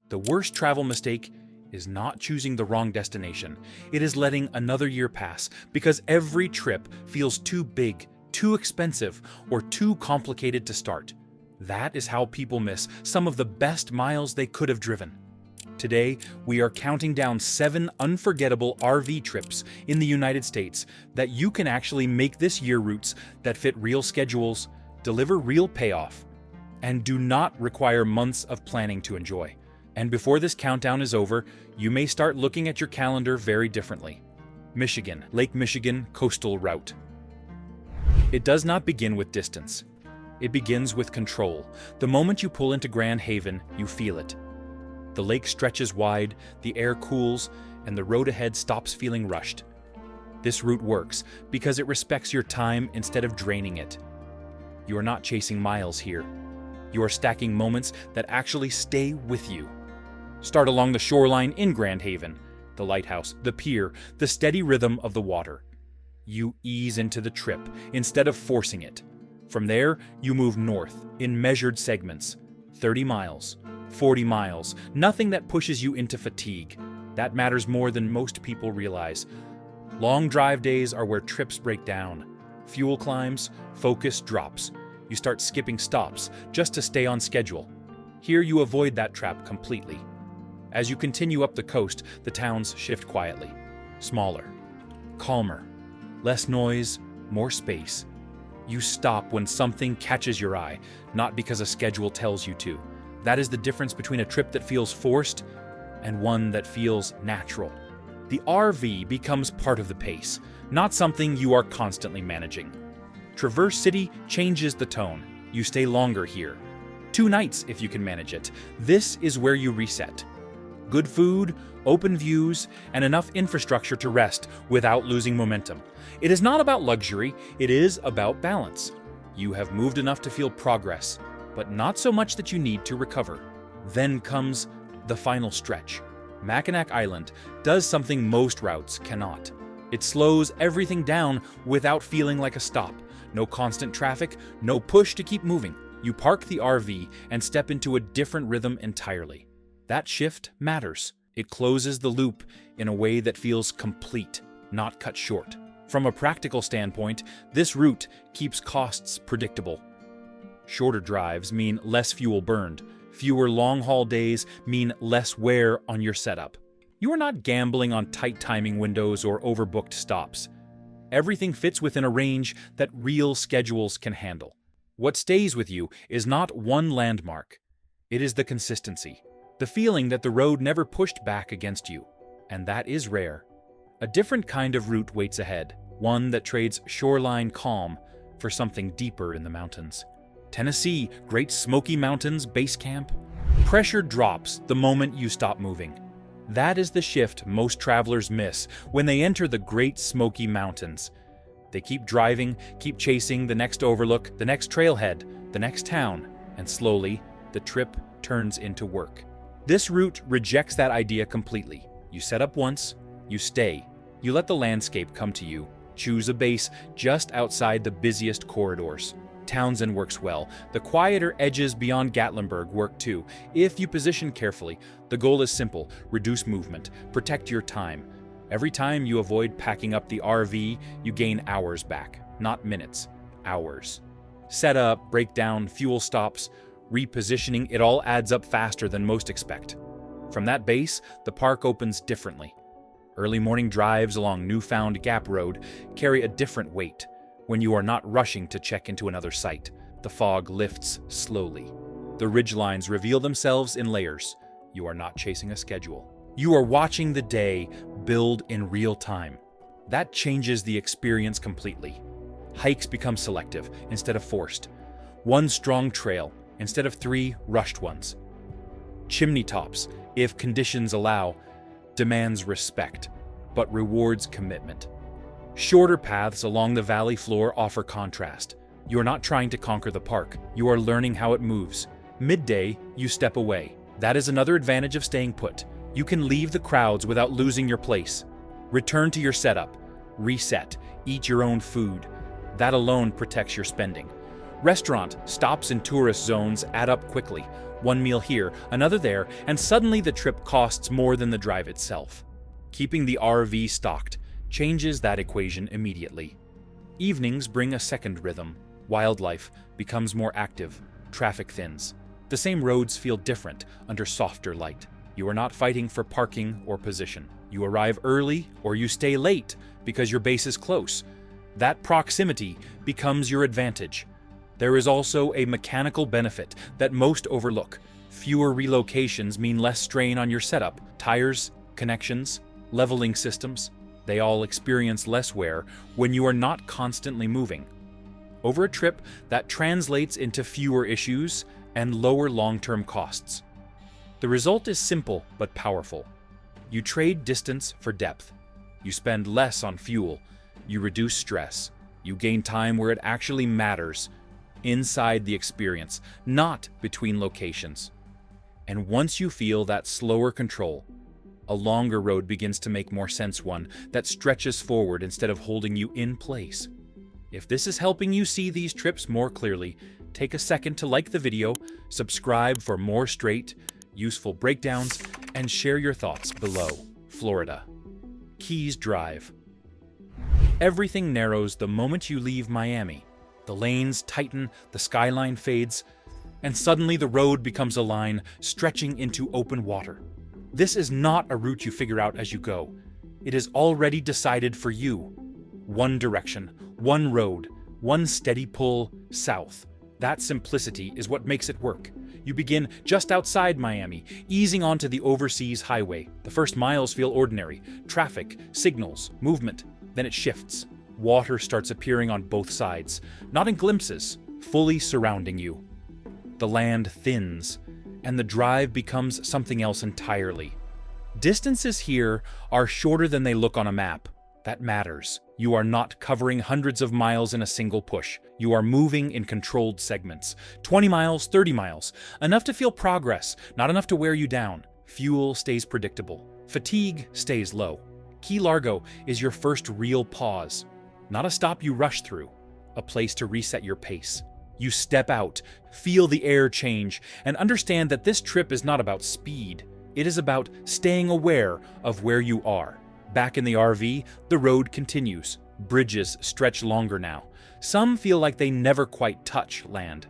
The worst travel mistake is not choosing the wrong destination. It is letting another year pass because every trip feels too big, too expensive, or too complicated to start. That is how people miss some of the best miles they could have driven. Today, we are counting down 7 unforgettable R-Vee trips in the United States that you can actually make this year routes that fit real schedules, deliver real payoff, and do not require months of planning to enjoy. And before this countdown is over, you may start looking at your calendar very differently. Michigan, Lake Michigan coastal route. It does not begin with distance. It begins with control. The moment you pull into Grand Haven, you feel it. The lake stretches wide, the air cools, and the road ahead stops feeling rushed. This route works because it respects your time instead of draining it. You are not chasing miles here. You are stacking moments that actually stay with you. Start along the shoreline in Grand Haven, the lighthouse, the pier, the steady rhythm of the water. You ease into the trip instead of forcing it. From there, you move north in measured segments, 30 miles, 40 miles, nothing that pushes you into fatigue. That matters more than most people realize. Long drive days are where trips break down. Fuel climbs, focus drops. You start skipping stops just to stay on schedule. Here you avoid that trap completely. As you continue up the coast, the towns shift quietly. Smaller, calmer, less noise, more space. You stop when something catches your eye, not because a schedule tells you to. That is the difference between a trip that feels forced and one that feels natural. The R-Vee becomes part of the pace, not something you are constantly managing. Traverse City changes the tone. You stay longer here. 2 nights if you can manage it. This is where you reset. Good food, open views, and enough infrastructure to rest without losing momentum. It is not about luxury, it is about balance. You have moved enough to feel progress, but not so much that you need to recover. Then comes the final stretch. Mackinac Island does something most routes cannot. It slows everything down without feeling like a stop. No constant traffic, no push to keep moving. You park the R-Vee and step into a different rhythm entirely. That shift matters. It closes the loop in a way that feels complete, not cut short. From a practical standpoint, this route keeps costs predictable. Shorter drives mean less fuel burned. Fewer long-haul days mean less wear on your setup. You are not gambling on tight timing windows or overbooked stops. Everything fits within a range that real schedules can handle. What stays with you is not one landmark. It is the consistency. The feeling that the road never pushed back against you. And that is rare. A different kind of route waits ahead. One that trades shoreline calm for something deeper in the mountains. Tennessee, Great Smoky Mountains base camp. Pressure drops the moment you stop moving. That is the shift most travelers miss when they enter the Great Smoky Mountains. They keep driving, keep chasing the next overlook, the next trailhead, the next town, and slowly, the trip turns into work. This route rejects that idea completely. You set up once, you stay. You let the landscape come to you. Choose a base just outside the busiest corridors. Townsend works well. The quieter edges beyond Gatlinburg work too. If you position carefully, the goal is simple: reduce movement, protect your time. Every time you avoid packing up the R-Vee, you gain hours back, not minutes, hours. Setup, breakdown, fuel stops, repositioning, it all adds up faster than most expect. From that base, the park opens differently. Early morning drives along newfound Gap Road carry a different weight. When you are not rushing to check into another site, the fog lifts slowly. The ridgelines reveal themselves in layers. You are not chasing a schedule. You are watching the day build in real time. That changes the experience completely. Hikes become selective instead of forced. One strong trail instead of 3 rushed ones. Chimney tops, if conditions allow, demands respect, but rewards commitment. Shorter paths along the valley floor offer contrast. You are not trying to conquer the park. You are learning how it moves. Midday, you step away. That is another advantage of staying put. You can leave the crowds without losing your place. Return to your setup. Reset. Eat your own food. That alone protects your spending. Restaurant stops in tourist zones add up quickly. One meal here, another there, and suddenly the trip costs more than the drive itself. Keeping the R-Vee stocked changes that equation immediately. Evenings bring a second rhythm. Wildlife becomes more active. Traffic thins. The same roads feel different under softer light. You are not fighting for parking or position. You arrive early or you stay late because your base is close. That proximity becomes your advantage. There is also a mechanical benefit that most overlook. Fewer relocations mean less strain on your setup. Tires, connections, leveling systems, they all experience less wear when you are not constantly moving. Over a trip, that translates into fewer issues and lower long-term costs. The result is simple but powerful. You trade distance for depth. You spend less on fuel. You reduce stress. You gain time where it actually matters, inside the experience, not between locations. And once you feel that slower control, a longer road begins to make more sense, one that stretches forward instead of holding you in place. If this is helping you see these trips more clearly, take a second to like the video, subscribe for more straight, useful breakdowns, and share your thoughts below. Florida. Keys Drive. Everything narrows the moment you leave Miami. The lanes tighten, the skyline fades, and suddenly the road becomes a line stretching into open water. This is not a route you figure out as you go. It is already decided for you. One direction, one road, one steady pull south. That simplicity is what makes it work. You begin just outside Miami, easing onto the overseas highway. The first miles feel ordinary. Traffic, signals, movement. Then it shifts. Water starts appearing on both sides, not in glimpses, fully surrounding you. The land thins, and the drive becomes something else entirely. Distances here are shorter than they look on a map. That matters. You are not covering hundreds of miles in a single push. You are moving in controlled segments. 20 miles, 30 miles. Enough to feel progress, not enough to wear you down. Fuel stays predictable. Fatigue stays low. Key Largo is your first real pause. Not a stop you rush through. A place to reset your pace. You step out, feel the air change, and understand that this trip is not about speed. It is about staying aware of where you are. Back in the R-Vee, the road continues. Bridges stretch longer now. Some feel like they never quite touch land.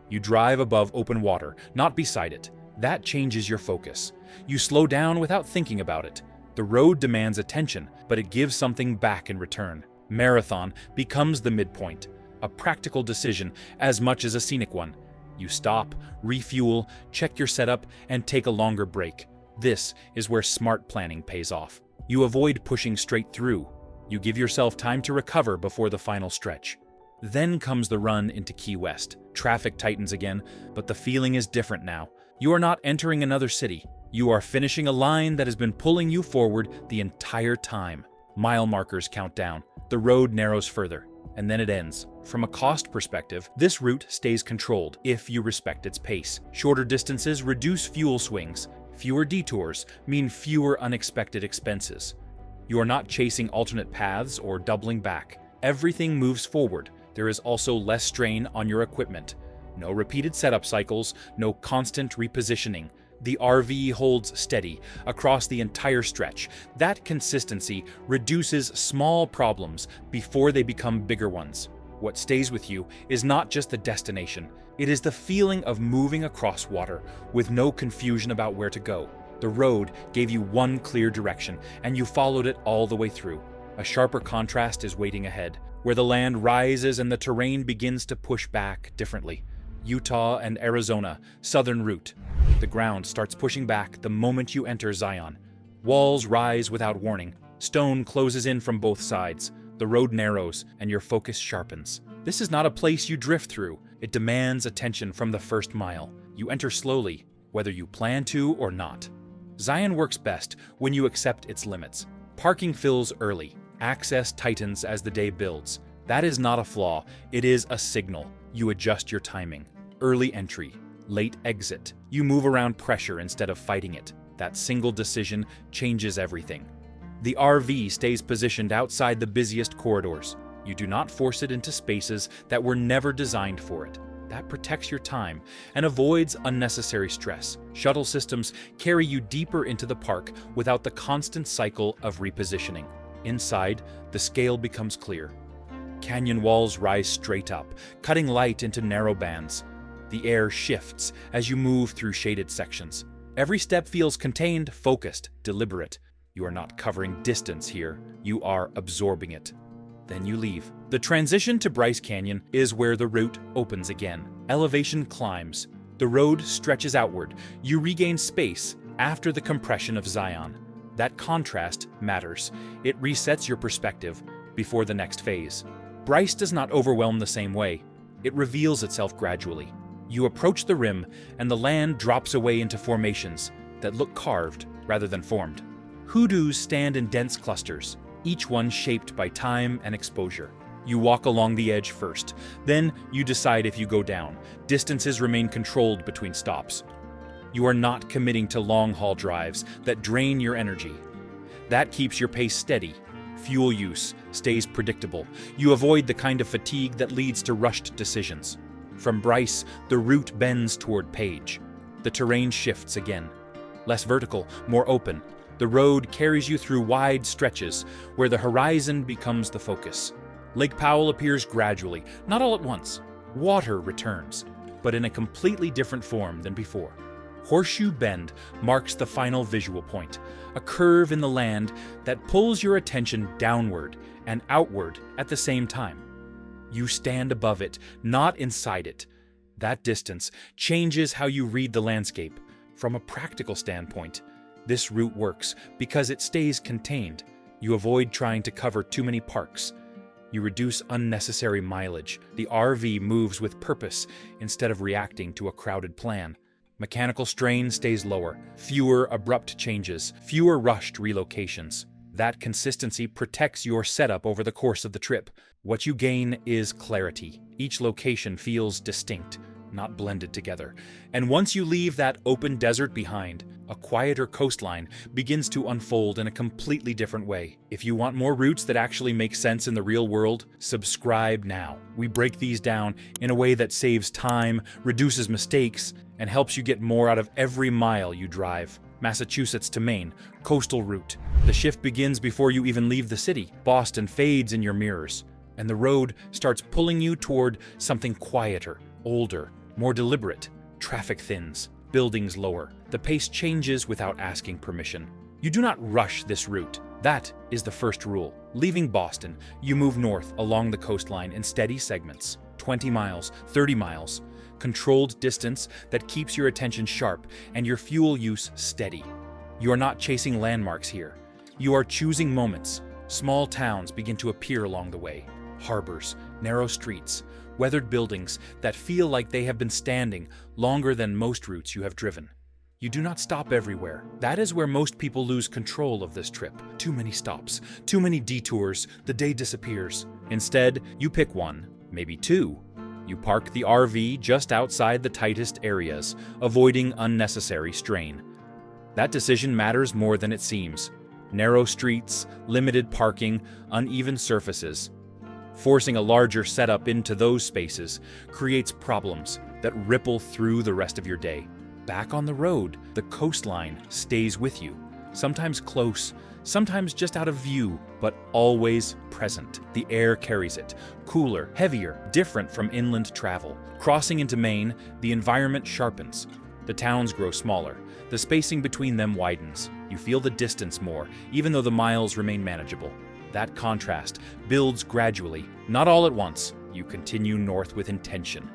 You drive above open water, not beside it. That changes your focus. You slow down without thinking about it. The road demands attention, but it gives something back in return. Marathon becomes the midpoint, a practical decision as much as a scenic one. You stop, refuel, check your setup, and take a longer break. This is where smart planning pays off. You avoid pushing straight through. You give yourself time to recover before the final stretch. Then comes the run into Key West. Traffic tightens again, but the feeling is different now. You are not entering another city. You are finishing a line that has been pulling you forward the entire time. Mile markers count down. The road narrows further, and then it ends. From a cost perspective, this route stays controlled if you respect its pace. Shorter distances reduce fuel swings. Fewer detours mean fewer unexpected expenses. You are not chasing alternate paths or doubling back. Everything moves forward. There is also less strain on your equipment. No repeated setup cycles, no constant repositioning. The R-Vee holds steady across the entire stretch. That consistency reduces small problems before they become bigger ones. What stays with you is not just the destination. It is the feeling of moving across water with no confusion about where to go. The road gave you one clear direction, and you followed it all the way through. A sharper contrast is waiting ahead, where the land rises and the terrain begins to push back differently. Utah and Arizona, southern route. The ground starts pushing back the moment you enter Zion. Walls rise without warning. Stone closes in from both sides. The road narrows, and your focus sharpens. This is not a place you drift through. It demands attention from the first mile. You enter slowly, whether you plan to or not. Zion works best when you accept its limits. Parking fills early. Access tightens as the day builds. That is not a flaw. It is a signal. You adjust your timing. Early entry, late exit. You move around pressure instead of fighting it. That single decision changes everything. The R-Vee stays positioned outside the busiest corridors. You do not force it into spaces that were never designed for it. That protects your time and avoids unnecessary stress. Shuttle systems carry you deeper into the park without the constant cycle of repositioning. Inside, the scale becomes clear. Canyon walls rise straight up, cutting light into narrow bands. The air shifts as you move through shaded sections. Every step feels contained, focused, deliberate. You are not covering distance here, you are absorbing it. Then you leave. The transition to Bryce Canyon is where the route opens again. Elevation climbs. The road stretches outward. You regain space after the compression of Zion. That contrast matters. It resets your perspective before the next phase. Bryce does not overwhelm the same way. It reveals itself gradually. You approach the rim, and the land drops away into formations that look carved rather than formed. Hoodoos stand in dense clusters, each one shaped by time and exposure. You walk along the edge first, then you decide if you go down. Distances remain controlled between stops. You are not committing to long-haul drives that drain your energy. That keeps your pace steady. Fuel use stays predictable. You avoid the kind of fatigue that leads to rushed decisions. From Bryce, the route bends toward Page. The terrain shifts again. Less vertical, more open. The road carries you through wide stretches where the horizon becomes the focus. Lake Powell appears gradually, not all at once. Water returns, but in a completely different form than before. Horseshoe Bend marks the final visual point, a curve in the land that pulls your attention downward and outward at the same time. You stand above it, not inside it. That distance changes how you read the landscape. From a practical standpoint, this route works because it stays contained. You avoid trying to cover too many parks. You reduce unnecessary mileage. The R-Vee moves with purpose instead of reacting to a crowded plan. Mechanical strain stays lower, fewer abrupt changes, fewer rushed relocations. That consistency protects your setup over the course of the trip. What you gain is clarity. Each location feels distinct, not blended together. And once you leave that open desert behind, a quieter coastline begins to unfold in a completely different way. If you want more routes that actually make sense in the real world, subscribe now. We break these down in a way that saves time, reduces mistakes, and helps you get more out of every mile you drive. Massachusetts to Maine, coastal route. The shift begins before you even leave the city. Boston fades in your mirrors, and the road starts pulling you toward something quieter, older, more deliberate. Traffic thins, buildings lower. The pace changes without asking permission. You do not rush this route. That is the first rule. Leaving Boston, you move north along the coastline in steady segments. 20 miles, 30 miles. Controlled distance that keeps your attention sharp and your fuel use steady. You are not chasing landmarks here. You are choosing moments. Small towns begin to appear along the way. Harbors, narrow streets, weathered buildings that feel like they have been standing longer than most routes you have driven. You do not stop everywhere. That is where most people lose control of this trip. Too many stops, too many detours, the day disappears. Instead, you pick one, maybe two. You park the R-Vee just outside the tightest areas, avoiding unnecessary strain. That decision matters more than it seems. Narrow streets, limited parking, uneven surfaces. Forcing a larger setup into those spaces creates problems that ripple through the rest of your day. Back on the road, the coastline stays with you, sometimes close, sometimes just out of view, but always present. The air carries it, cooler, heavier, different from inland travel. Crossing into Maine, the environment sharpens. The towns grow smaller. The spacing between them widens. You feel the distance more, even though the miles remain manageable. That contrast builds gradually, not all at once. You continue north with intention.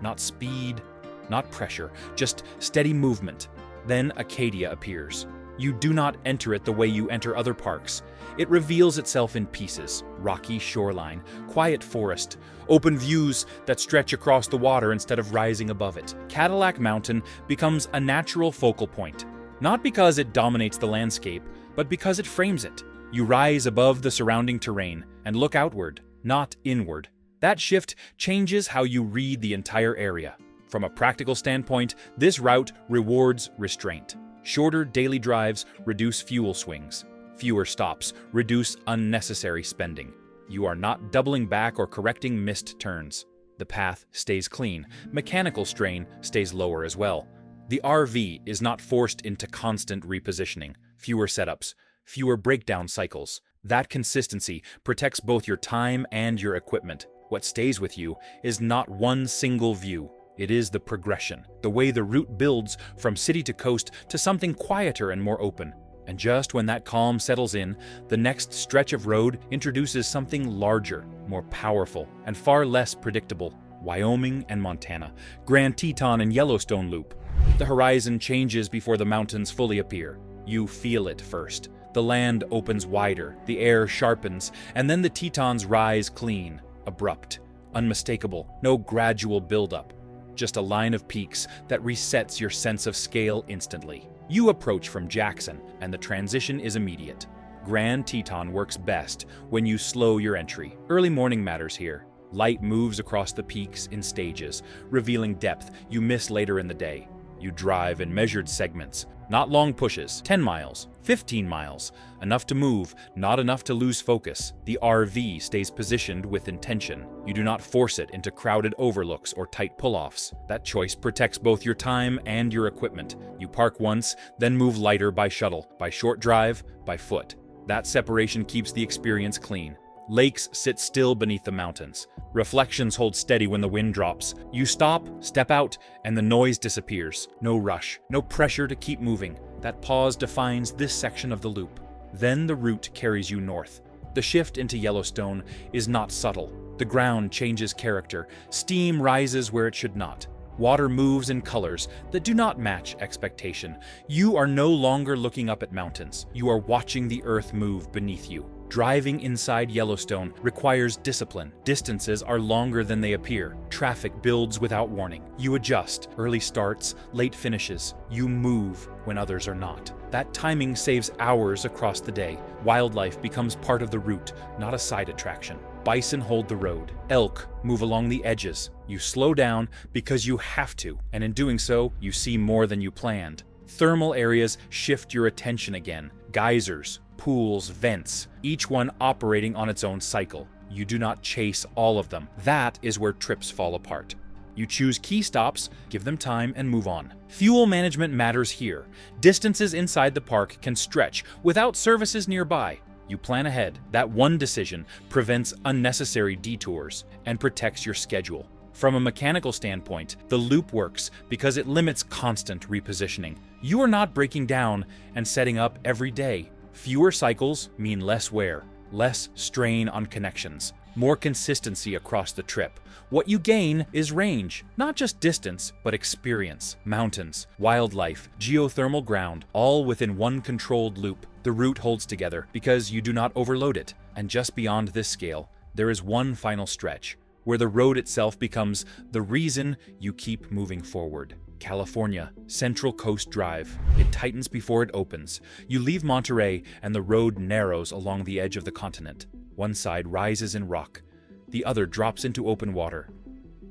Not speed, not pressure, just steady movement. Then Acadia appears. You do not enter it the way you enter other parks. It reveals itself in pieces: rocky shoreline, quiet forest, open views that stretch across the water instead of rising above it. Cadillac Mountain becomes a natural focal point, not because it dominates the landscape, but because it frames it. You rise above the surrounding terrain and look outward, not inward. That shift changes how you read the entire area. From a practical standpoint, this route rewards restraint. Shorter daily drives reduce fuel swings. Fewer stops reduce unnecessary spending. You are not doubling back or correcting missed turns. The path stays clean. Mechanical strain stays lower as well. The R-Vee is not forced into constant repositioning, fewer setups, fewer breakdown cycles. That consistency protects both your time and your equipment. What stays with you is not one single view. It is the progression, the way the route builds from city to coast to something quieter and more open. And just when that calm settles in, the next stretch of road introduces something larger, more powerful, and far less predictable. Wyoming and Montana, Grand Teton and Yellowstone Loop. The horizon changes before the mountains fully appear. You feel it first. The land opens wider, the air sharpens, and then the Tetons rise clean, abrupt, unmistakable, no gradual buildup. Just a line of peaks that resets your sense of scale instantly. You approach from Jackson, and the transition is immediate. Grand Teton works best when you slow your entry. Early morning matters here. Light moves across the peaks in stages, revealing depth you miss later in the day. You drive in measured segments, not long pushes, 10 miles, 15 miles, enough to move, not enough to lose focus. The R-Vee stays positioned with intention. You do not force it into crowded overlooks or tight pull-offs. That choice protects both your time and your equipment. You park once, then move lighter by shuttle, by short drive, by foot. That separation keeps the experience clean. Lakes sit still beneath the mountains. Reflections hold steady when the wind drops. You stop, step out, and the noise disappears. No rush, no pressure to keep moving. That pause defines this section of the loop. Then the route carries you north. The shift into Yellowstone is not subtle. The ground changes character. Steam rises where it should not. Water moves in colors that do not match expectation. You are no longer looking up at mountains. You are watching the earth move beneath you. Driving inside Yellowstone requires discipline. Distances are longer than they appear. Traffic builds without warning. You adjust. Early starts, late finishes. You move when others are not. That timing saves hours across the day. Wildlife becomes part of the route, not a side attraction. Bison hold the road. Elk move along the edges. You slow down because you have to, and in doing so, you see more than you planned. Thermal areas shift your attention again. Geysers, pools, vents, each one operating on its own cycle. You do not chase all of them. That is where trips fall apart. You choose key stops, give them time, and move on. Fuel management matters here. Distances inside the park can stretch without services nearby. You plan ahead. That one decision prevents unnecessary detours and protects your schedule. From a mechanical standpoint, the loop works because it limits constant repositioning. You are not breaking down and setting up every day. Fewer cycles mean less wear, less strain on connections, more consistency across the trip. What you gain is range, not just distance, but experience. Mountains, wildlife, geothermal ground, all within one controlled loop. The route holds together because you do not overload it. And just beyond this scale, there is one final stretch, where the road itself becomes the reason you keep moving forward. California, Central Coast Drive. It tightens before it opens. You leave Monterey and the road narrows along the edge of the continent. One side rises in rock. The other drops into open water.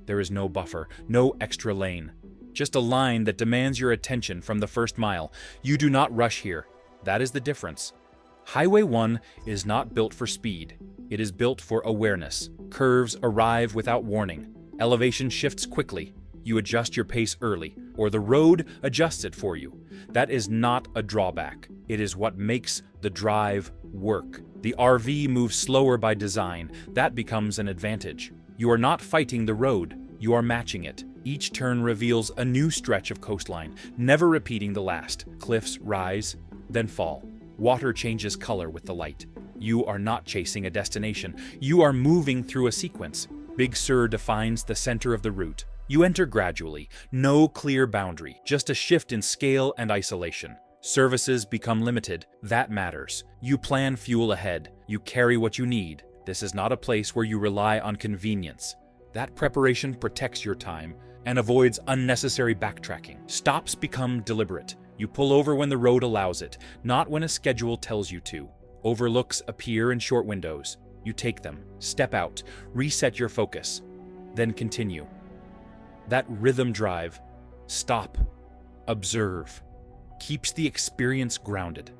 There is no buffer, no extra lane. Just a line that demands your attention from the first mile. You do not rush here. That is the difference. Highway 1 is not built for speed. It is built for awareness. Curves arrive without warning. Elevation shifts quickly. You adjust your pace early, or the road adjusts it for you. That is not a drawback. It is what makes the drive work. The R-Vee moves slower by design. That becomes an advantage. You are not fighting the road. You are matching it. Each turn reveals a new stretch of coastline, never repeating the last. Cliffs rise, then fall. Water changes color with the light. You are not chasing a destination. You are moving through a sequence. Big Sur defines the center of the route. You enter gradually, no clear boundary, just a shift in scale and isolation. Services become limited. That matters. You plan fuel ahead. You carry what you need. This is not a place where you rely on convenience. That preparation protects your time and avoids unnecessary backtracking. Stops become deliberate. You pull over when the road allows it, not when a schedule tells you to. Overlooks appear in short windows. You take them, step out, reset your focus, then continue. That rhythm drive, stop, observe, keeps the experience grounded.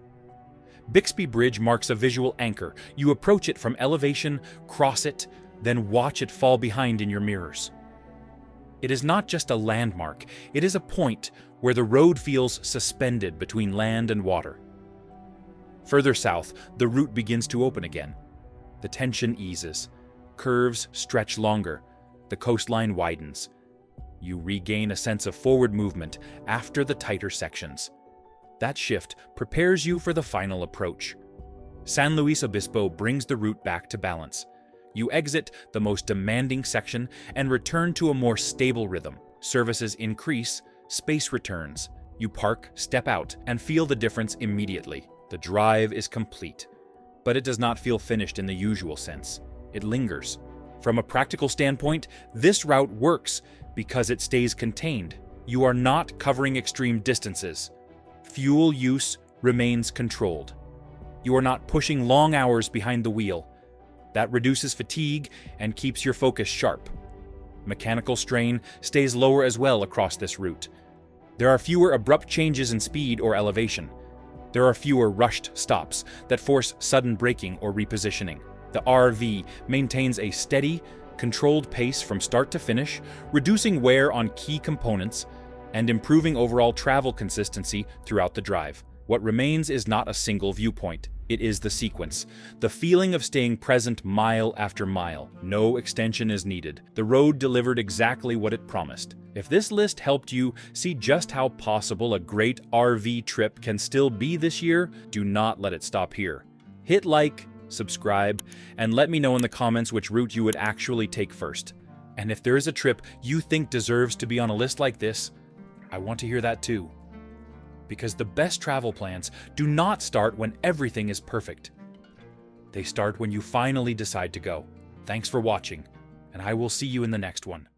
Bixby Bridge marks a visual anchor. You approach it from elevation, cross it, then watch it fall behind in your mirrors. It is not just a landmark, it is a point where the road feels suspended between land and water. Further south, the route begins to open again. The tension eases. Curves stretch longer. The coastline widens. You regain a sense of forward movement after the tighter sections. That shift prepares you for the final approach. San Luis Obispo brings the route back to balance. You exit the most demanding section and return to a more stable rhythm. Services increase, space returns. You park, step out, and feel the difference immediately. The drive is complete, but it does not feel finished in the usual sense. It lingers. From a practical standpoint, this route works because it stays contained. You are not covering extreme distances. Fuel use remains controlled. You are not pushing long hours behind the wheel. That reduces fatigue and keeps your focus sharp. Mechanical strain stays lower as well across this route. There are fewer abrupt changes in speed or elevation. There are fewer rushed stops that force sudden braking or repositioning. The R-Vee maintains a steady, controlled pace from start to finish, reducing wear on key components and improving overall travel consistency throughout the drive. What remains is not a single viewpoint. It is the sequence, the feeling of staying present mile after mile. No extension is needed. The road delivered exactly what it promised. If this list helped you see just how possible a great R-Vee trip can still be this year, do not let it stop here. Hit like, subscribe, and let me know in the comments which route you would actually take first. And if there is a trip you think deserves to be on a list like this, I want to hear that too. Because the best travel plans do not start when everything is perfect. They start when you finally decide to go. Thanks for watching, and I will see you in the next one.